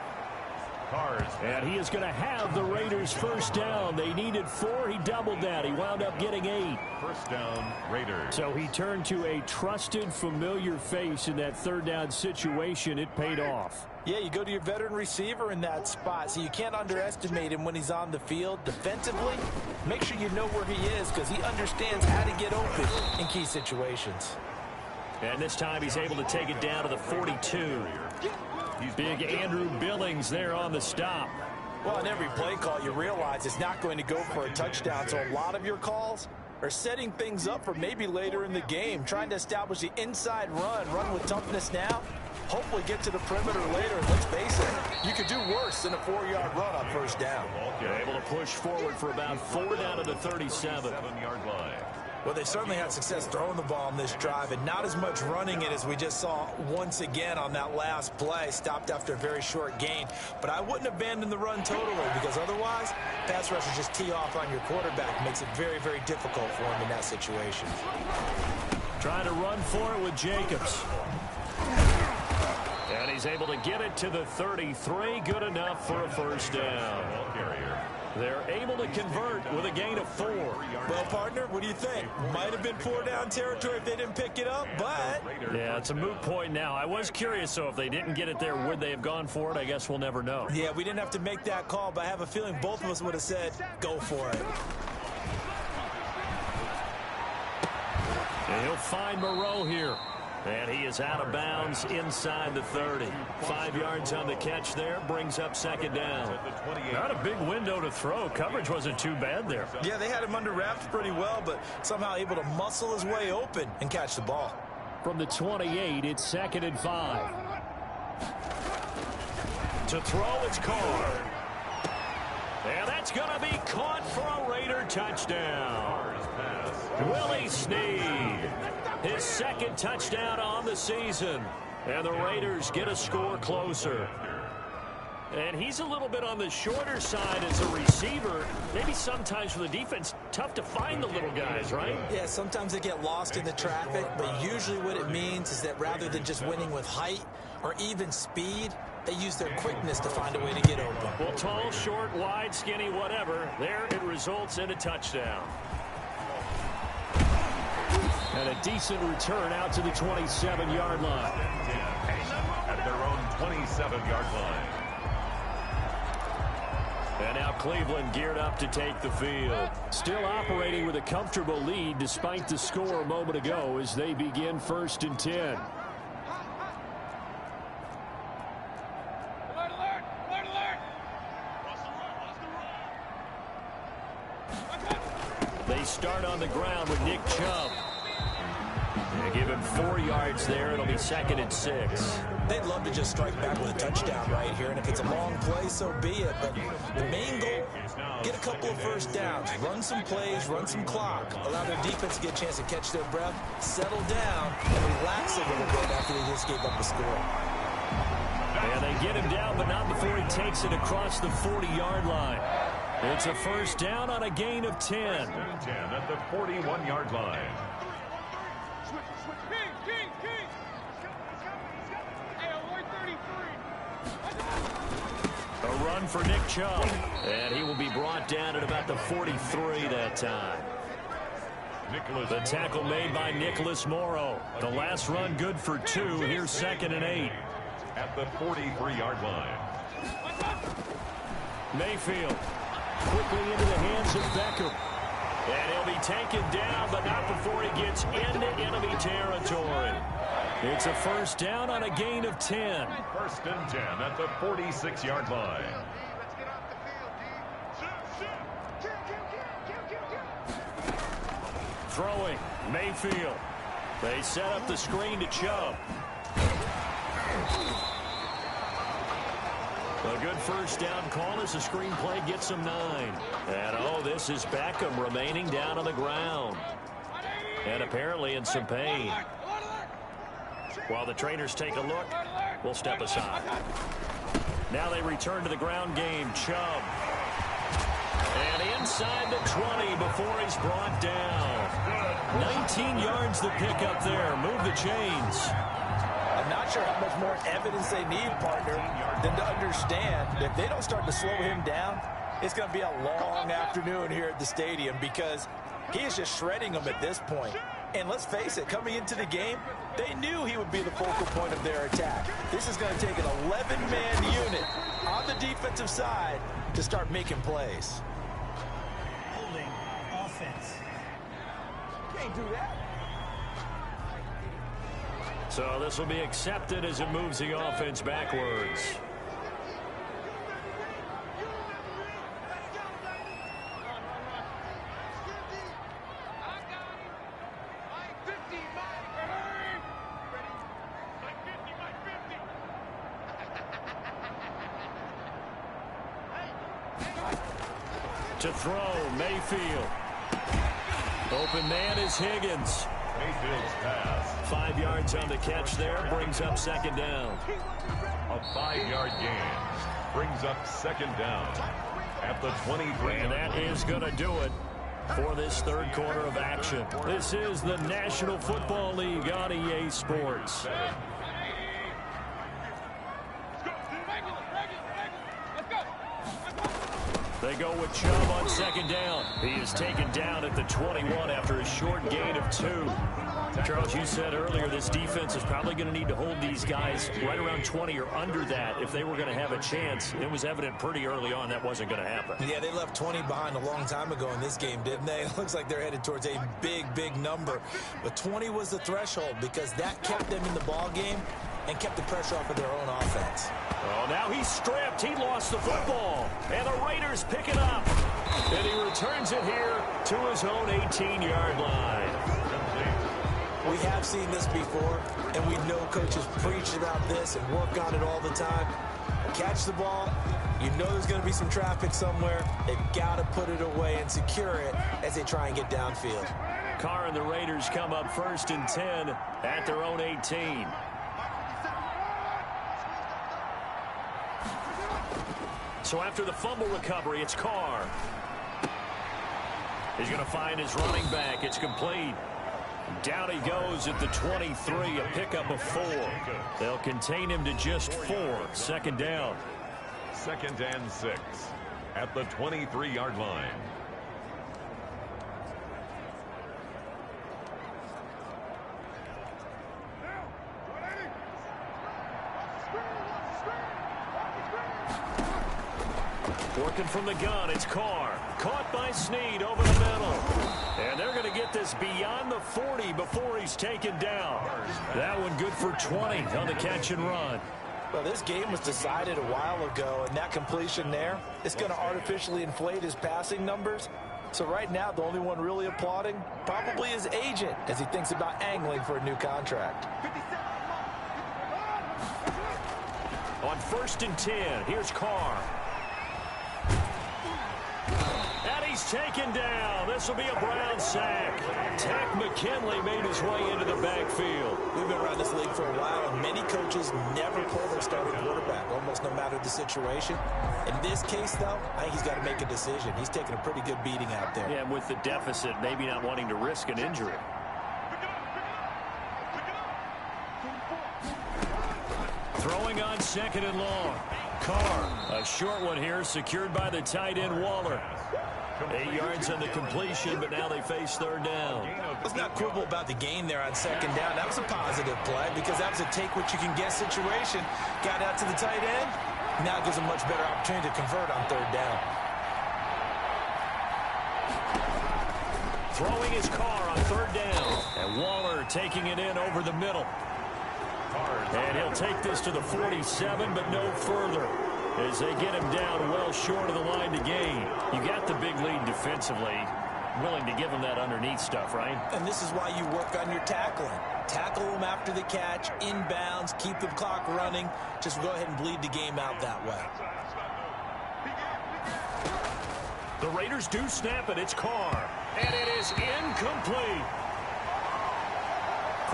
Cars. And he is going to have the Raiders first down. They needed 4. He doubled that. He wound up getting 8. First down, Raiders. So he turned to a trusted, familiar face in that third down situation. It paid off. Yeah, you go to your veteran receiver in that spot, so you can't underestimate him when he's on the field. Defensively, make sure you know where he is because he understands how to get open in key situations. And this time he's able to take it down to the 42. Big Andrew Billings there on the stop. Well, in every play call, you realize it's not going to go for a touchdown, so a lot of your calls are setting things up for maybe later in the game, trying to establish the inside run with toughness now, hopefully get to the perimeter later. And let's face it, you could do worse than a 4-yard run on first down. They're able to push forward for about 4 down to the 37. 7-yard line. Well, they certainly had success throwing the ball on this drive and not as much running it as we just saw once again on that last play. Stopped after a very short gain. But I wouldn't abandon the run totally because otherwise, pass rushers just tee off on your quarterback. Makes it very, very difficult for him in that situation. Trying to run for it with Jacobs. And he's able to get it to the 33. Good enough for a first down. Ball carrier. They're able to convert with a gain of 4. Well, partner, what do you think? Might have been 4-down territory if they didn't pick it up, but... Yeah, it's a moot point now. I was curious, so if they didn't get it there, would they have gone for it? I guess we'll never know. Yeah, we didn't have to make that call, but I have a feeling both of us would have said, go for it. And he'll find Moreau here. And he is out of bounds inside the 30. 5 yards on the catch there. Brings up second down. Not a big window to throw. Coverage wasn't too bad there. Yeah, they had him under wraps pretty well, but somehow able to muscle his way open and catch the ball. From the 28, it's 2nd and 5. To throw, it's Carr. And that's going to be caught for a Raider touchdown. Willie Snead. His 2nd touchdown on the season. And the Raiders get a score closer. And he's a little bit on the shorter side as a receiver. Maybe sometimes for the defense, tough to find the little guys, right? Yeah, sometimes they get lost in the traffic, but usually what it means is that rather than just winning with height or even speed, they use their quickness to find a way to get open. Well, tall, short, wide, skinny, whatever. There it results in a touchdown. And a decent return out to the 27-yard line. At their own 27-yard line. And now Cleveland geared up to take the field. Still operating with a comfortable lead despite the score a moment ago as they begin 1st and 10. They start on the ground with Nick Chubb. They give him 4 yards there. It'll be 2nd and 6. They'd love to just strike back with a touchdown right here, and if it's a long play, so be it. But the main goal, get a couple of first downs, run some plays, run some clock, allow their defense to get a chance to catch their breath, settle down, and relax a little bit after they just gave up the score. And they get him down, but not before he takes it across the 40-yard line. It's a first down on a gain of 10. 10 at the 41-yard line. A run for Nick Chubb. And he will be brought down at about the 43 that time. The tackle made by Nicholas Morrow. The last run good for 2. Here's 2nd and 8. At the 43-yard line. Mayfield quickly into the hands of Beckham. And he'll be taken down, but not before he gets into enemy territory. It's a first down on a gain of 10. 1st and 10 at the 46-yard line. Throwing, Mayfield. They set up the screen to Chubb. A good first down call as the screenplay gets him 9. And oh, this is Beckham remaining down on the ground. And apparently in some pain. While the trainers take a look, we'll step aside. Now they return to the ground game. Chubb. And inside the 20 before he's brought down. 19 yards the pickup there. Move the chains. I'm not sure how much more evidence they need, partner, than to understand that if they don't start to slow him down, it's going to be a long afternoon here at the stadium because he is just shredding them at this point. And let's face it, coming into the game, they knew he would be the focal point of their attack. This is going to take an 11-man unit on the defensive side to start making plays. Holding offense. Can't do that. So this will be accepted as it moves the offense backwards. To throw, Mayfield. Open man is Higgins. Mayfield's pass. 5 yards on the catch there, brings up second down. A 5-yard gain brings up second down at the 23. And that is going to do it for this third quarter of action. This is the National Football League on EA Sports. They go with Chubb on second down. He is taken down at the 21 after a short gain of 2. Charles, you said earlier this defense is probably going to need to hold these guys right around 20 or under that if they were going to have a chance. It was evident pretty early on that wasn't going to happen. Yeah, they left 20 behind a long time ago in this game, didn't they? It looks like they're headed towards a big, big number. But 20 was the threshold because that kept them in the ball game and kept the pressure off of their own offense. Oh, now he's stripped. He lost the football. And the Raiders pick it up. And he returns it here to his own 18-yard line. We have seen this before, and we know coaches preach about this and work on it all the time. Catch the ball. You know there's going to be some traffic somewhere. They've got to put it away and secure it as they try and get downfield. Carr and the Raiders come up 1st and 10 at their own 18. So after the fumble recovery, it's Carr. He's going to find his running back. It's complete. Down he goes at the 23, a pickup of 4. They'll contain him to just 4. Second down. 2nd and 6 at the 23-yard line. Working from the gun, it's Carr. Caught by Snead over the middle. And they're going to get this beyond the 40 before he's taken down. That one good for 20 on the catch and run. Well, this game was decided a while ago, and that completion there is going to artificially inflate his passing numbers. So right now, the only one really applauding probably his agent as he thinks about angling for a new contract. On 1st and 10, here's Carr. And he's taken down. This will be a Brown sack. Takk McKinley made his way into the backfield. We've been around this league for a while, and many coaches never pull their starting quarterback, almost no matter the situation. In this case, though, I think he's got to make a decision. He's taking a pretty good beating out there. Yeah, with the deficit, maybe not wanting to risk an injury. Throwing on 2nd and long. Carr, a short one here, secured by the tight end Waller. 8 yards on the completion, but now they face 3rd down. Let's not quibble about the gain there on 2nd down. That was a positive play because that was a take-what-you-can-get situation. Got out to the tight end. Now it gives them much better opportunity to convert on 3rd down. Throwing his Carr on 3rd down. And Waller taking it in over the middle. And he'll take this to the 47, but no further, as they get him down well short of the line to gain. You got the big lead defensively. Willing to give him that underneath stuff, right? And this is why you work on your tackling. Tackle them after the catch, inbounds, keep the clock running. Just go ahead and bleed the game out that way. The Raiders do snap it. It's Carr. And it is incomplete.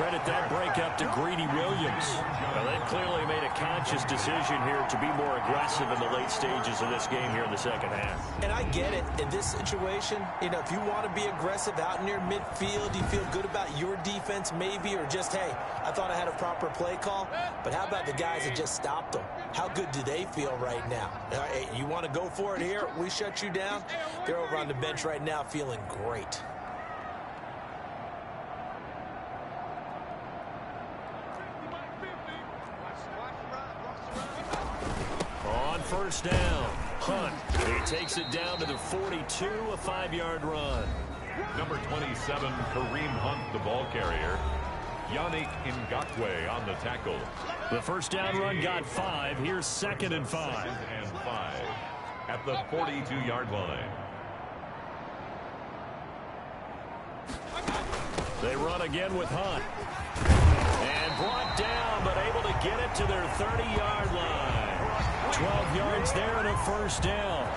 credit that breakup to Greedy Williams. Well, they've clearly made a conscious decision here to be more aggressive in the late stages of this game here in the second half. And I get it. In this situation, you know, if you want to be aggressive out near midfield, you feel good about your defense maybe, or just, hey, I thought I had a proper play call. But how about the guys that just stopped them? How good do they feel right now? Hey, you want to go for it here? We shut you down. They're over on the bench right now feeling great. On first down, Hunt. He takes it down to the 42, a 5-yard run. Number 27, Kareem Hunt, the ball carrier. Yannick Ngakoue on the tackle. The first down run got 5. Here's 2nd and 5. 2nd and 5 at the 42-yard line. They run again with Hunt. And brought down, but able to get it to their 30-yard line. 12 yards there and a first down.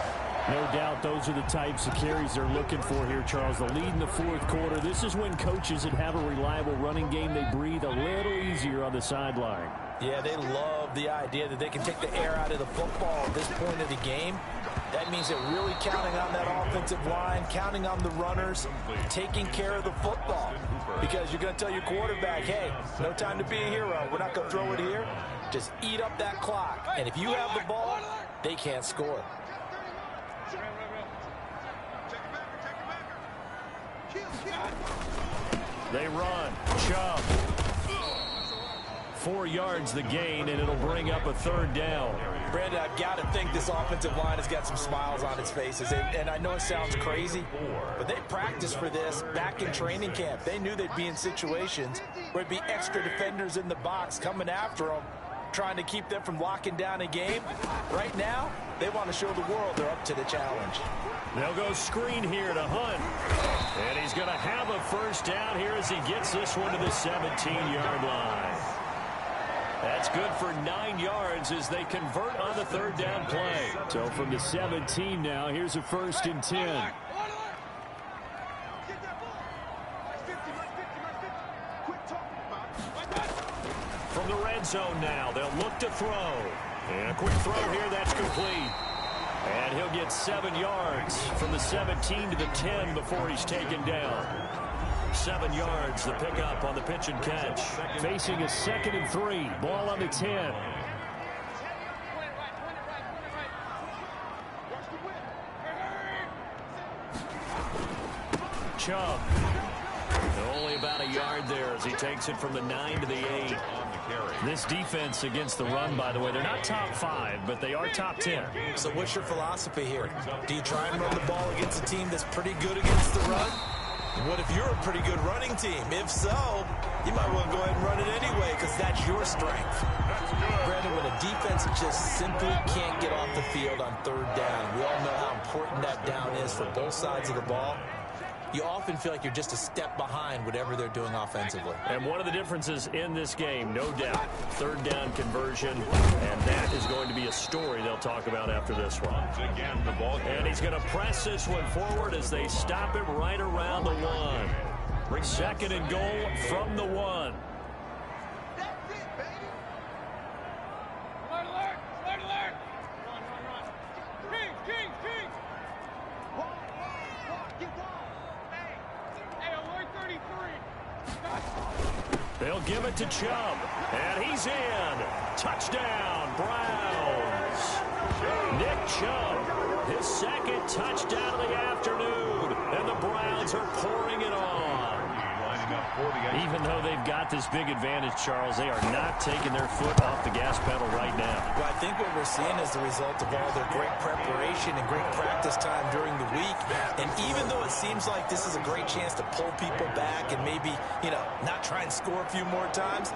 No doubt those are the types of carries they're looking for here, Charles. The lead in the fourth quarter. This is when coaches that have a reliable running game, they breathe a little easier on the sideline. Yeah, they love the idea that they can take the air out of the football at this point of the game. That means they're really counting on that offensive line, counting on the runners, taking care of the football. Because you're going to tell your quarterback, hey, no time to be a hero. We're not going to throw it here. Just eat up that clock. And if you have the ball, they can't score. They run. Chubb. 4 yards the gain, and it'll bring up a 3rd down. Brandon, I've got to think this offensive line has got some smiles on its faces. And I know it sounds crazy, but they practiced for this back in training camp. They knew they'd be in situations where there'd be extra defenders in the box coming after them, trying to keep them from locking down a game. Right now, they want to show the world they're up to the challenge. They'll go screen here to Hunt. And he's going to have a first down here as he gets this one to the 17-yard line. That's good for 9 yards as they convert on the 3rd down play. So from the 17 now, here's a 1st and 10. From the red zone now, they'll look to throw. And a quick throw here, that's complete. And he'll get 7 yards from the 17 to the 10 before he's taken down. 7 yards, the pickup on the pitch and catch. Facing a 2nd and 3. Ball on the 10. Chubb. Only about a yard there as he takes it from the 9 to the 8. This defense against the run, by the way, they're not top 5, but they are top 10. So what's your philosophy here? Do you try and run the ball against a team that's pretty good against the run? What if you're a pretty good running team? If so, you might want to go ahead and run it anyway because that's your strength. Brandon, when a defense just simply can't get off the field on 3rd down, we all know how important that down is for both sides of the ball. You often feel like you're just a step behind whatever they're doing offensively. And one of the differences in this game, no doubt, 3rd down conversion, and that is going to be a story they'll talk about after this one. Again, the ball. And he's going to press this one forward as they stop him right around the 1. 2nd and goal from the 1. They'll give it to Chubb, and he's in. Touchdown, Browns. Nick Chubb, his 2nd touchdown of the afternoon, and the Browns are pouring it on. Even though they've got this big advantage, Charles, they are not taking their foot off the gas pedal right now. Well, I think what we're seeing is the result of all their great preparation and great practice time during the week. And even though it seems like this is a great chance to pull people back and maybe, not try and score a few more times,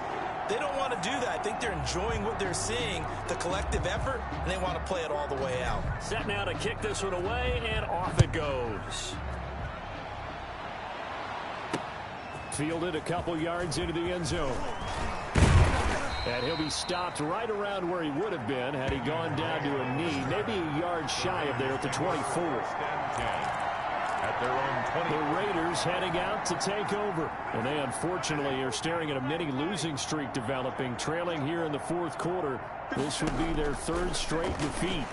they don't want to do that. I think they're enjoying what they're seeing, the collective effort, and they want to play it all the way out. Set now to kick this one away, and off it goes. Fielded a couple yards into the end zone. And he'll be stopped right around where he would have been had he gone down to a knee, maybe a yard shy of there at the 24. at their own 20. The Raiders heading out to take over. And they unfortunately are staring at a mini losing streak developing, trailing here in the fourth quarter. This would be their third straight defeat.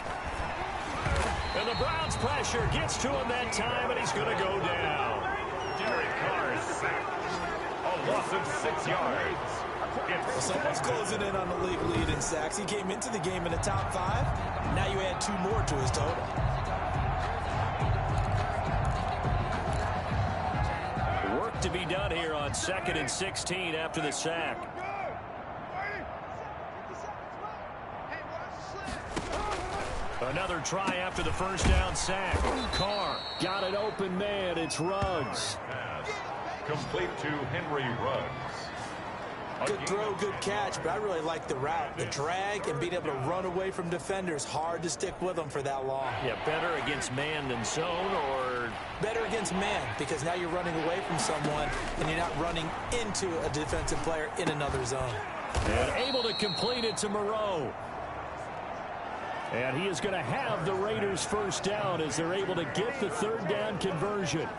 And the Browns' pressure gets to him that time, and he's going to go down. Derek Carr sacked. A loss of 6 yards. Well, someone's closing in on the league lead in sacks. He came into the game in the top 5. Now you add 2 more to his total. Work to be done here on 2nd and 16 after the sack. Another try after the first down sack. Carr got an open man. It's Ruggs. Pass complete to Henry Ruggs. Good throw, good catch, but I really like the route. The drag and being able to run away from defenders. Hard to stick with them for that long. Yeah, better against man than zone, or better against man, because now you're running away from someone and you're not running into a defensive player in another zone. And able to complete it to Moreau. And he is going to have the Raiders first down as they're able to get the third down conversion.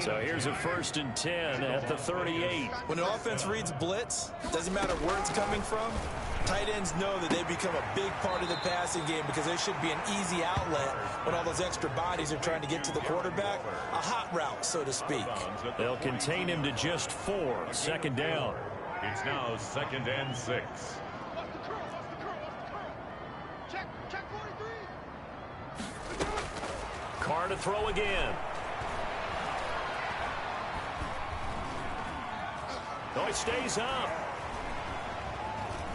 So here's a 1st and 10 at the 38. When an offense reads blitz, doesn't matter where it's coming from, tight ends know that they become a big part of the passing game because there should be an easy outlet when all those extra bodies are trying to get to the quarterback. A hot route, so to speak. They'll contain him to just 4. 2nd down. It's now 2nd and 6. Carr to throw again. No, he stays up.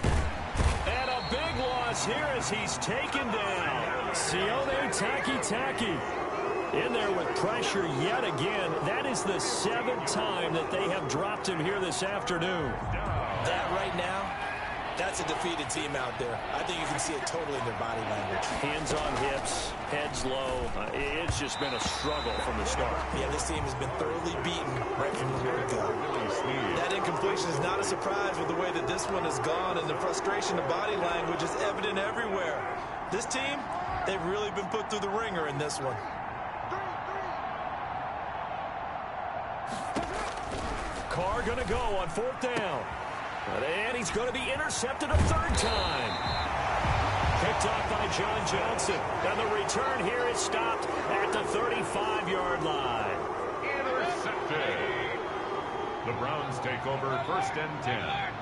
And a big loss here as he's taken down. Sione Takitaki in there with pressure yet again. That is the 7th time that they have dropped him here this afternoon. That right now, that's a defeated team out there. I think you can see it totally in their body language. Hands on hips, heads low. It's just been a struggle from the start. Yeah, this team has been thoroughly beaten right from the word go. That incompletion is not a surprise with the way that this one has gone, and the frustration of body language is evident everywhere. This team, they've really been put through the ringer in this one. Carr going to go on 4th down. And he's going to be intercepted a 3rd time. Picked off by John Johnson. And the return here is stopped at the 35-yard line. Intercepted. The Browns take over 1st and 10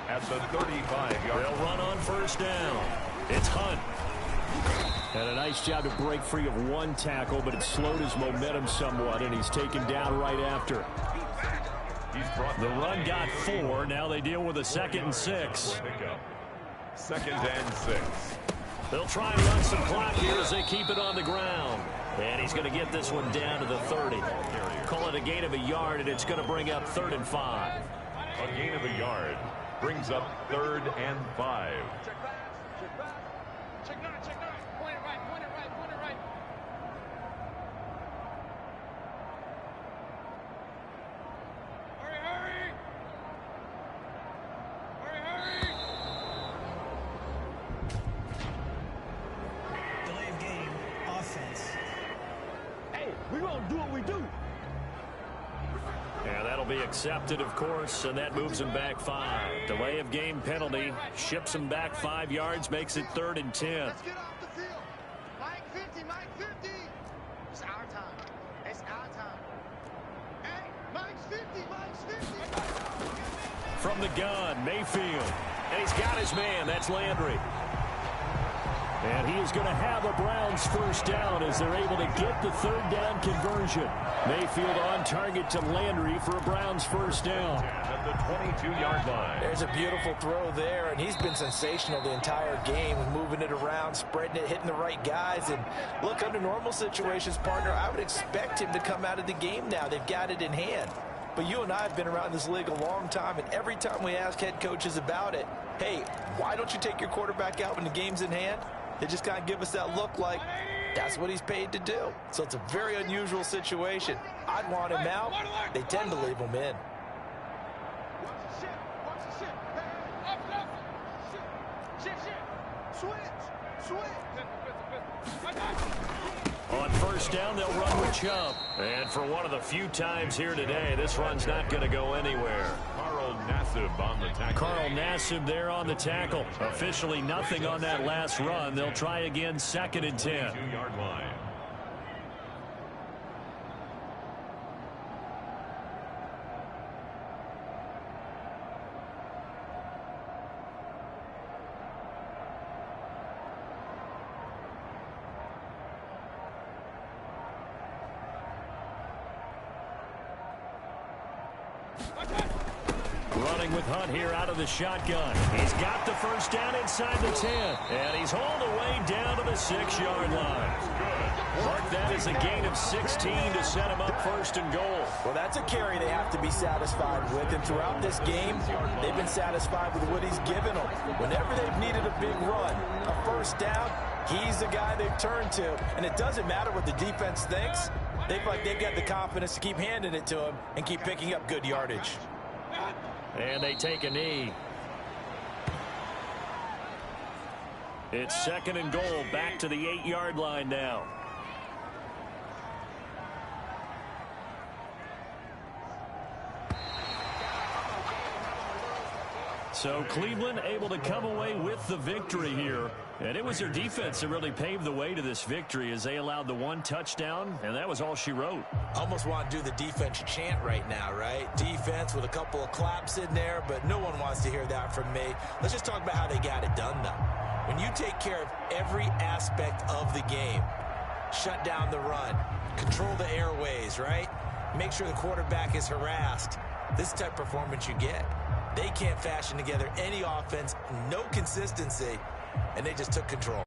at the 35-yard line. They'll run on 1st down. It's Hunt. And a nice job to break free of 1 tackle, but it slowed his momentum somewhat, and he's taken down right after. The run got 4. Now they deal with a 2nd and 6. 2nd and 6. They'll try and run some clock here as they keep it on the ground. And he's going to get this one down to the 30. Call it a gain of a yard, and it's going to bring up 3rd and 5. A gain of a yard brings up 3rd and 5. Check back. Check 9. Point it right. Hurry. Delay of game, offense. Hey, we're going to do what we do. Yeah, that'll be accepted, of course, and that moves him back 5. Delay of game penalty ships him back 5 yards, makes it 3rd and 10. Let's get off the field. Mike 50. It's our time. Hey, Mike's 50. From the gun, Mayfield. And he's got his man. That's Landry. And he is going to have a Browns first down as they're able to get the 3rd down conversion. Mayfield on target to Landry for a Browns first down. At the 22-yard line. There's a beautiful throw there, and he's been sensational the entire game, moving it around, spreading it, hitting the right guys. And look, under normal situations, partner, I would expect him to come out of the game now. They've got it in hand. But you and I have been around this league a long time, and every time we ask head coaches about it, hey, why don't you take your quarterback out when the game's in hand? They just kind of give us that look like that's what he's paid to do. So it's a very unusual situation. I'd want him out. They tend to leave him in. Watch the shit. Hey, up. Shit. Switch. On 1st first down. They'll run with Chubb. And for one of the few times here today, this run's not going to go anywhere. Carl Nassib on the tackle. Carl Nassib there on the tackle. Officially nothing on that last run. They'll try again, 2nd and 10. 2-yard line. Running with Hunt here out of the shotgun. He's got the first down inside the 10. And he's hauled away down to the 6-yard line. Mark that as a gain of 16 to set him up 1st and goal. Well, that's a carry they have to be satisfied with. And throughout this game, they've been satisfied with what he's given them. Whenever they've needed a big run, a first down, he's the guy they've turned to. And it doesn't matter what the defense thinks. They feel like they've got the confidence to keep handing it to him and keep picking up good yardage. And they take a knee. It's 2nd and goal, back to the 8-yard line now. So Cleveland able to come away with the victory here. And it was their defense that really paved the way to this victory as they allowed the 1 touchdown, and that was all she wrote. Almost want to do the defense chant right now, right? Defense with a couple of claps in there, but no one wants to hear that from me. Let's just talk about how they got it done, though. When you take care of every aspect of the game, shut down the run, control the airways, right? Make sure the quarterback is harassed. This type of performance you get. They can't fashion together any offense, no consistency, and they just took control.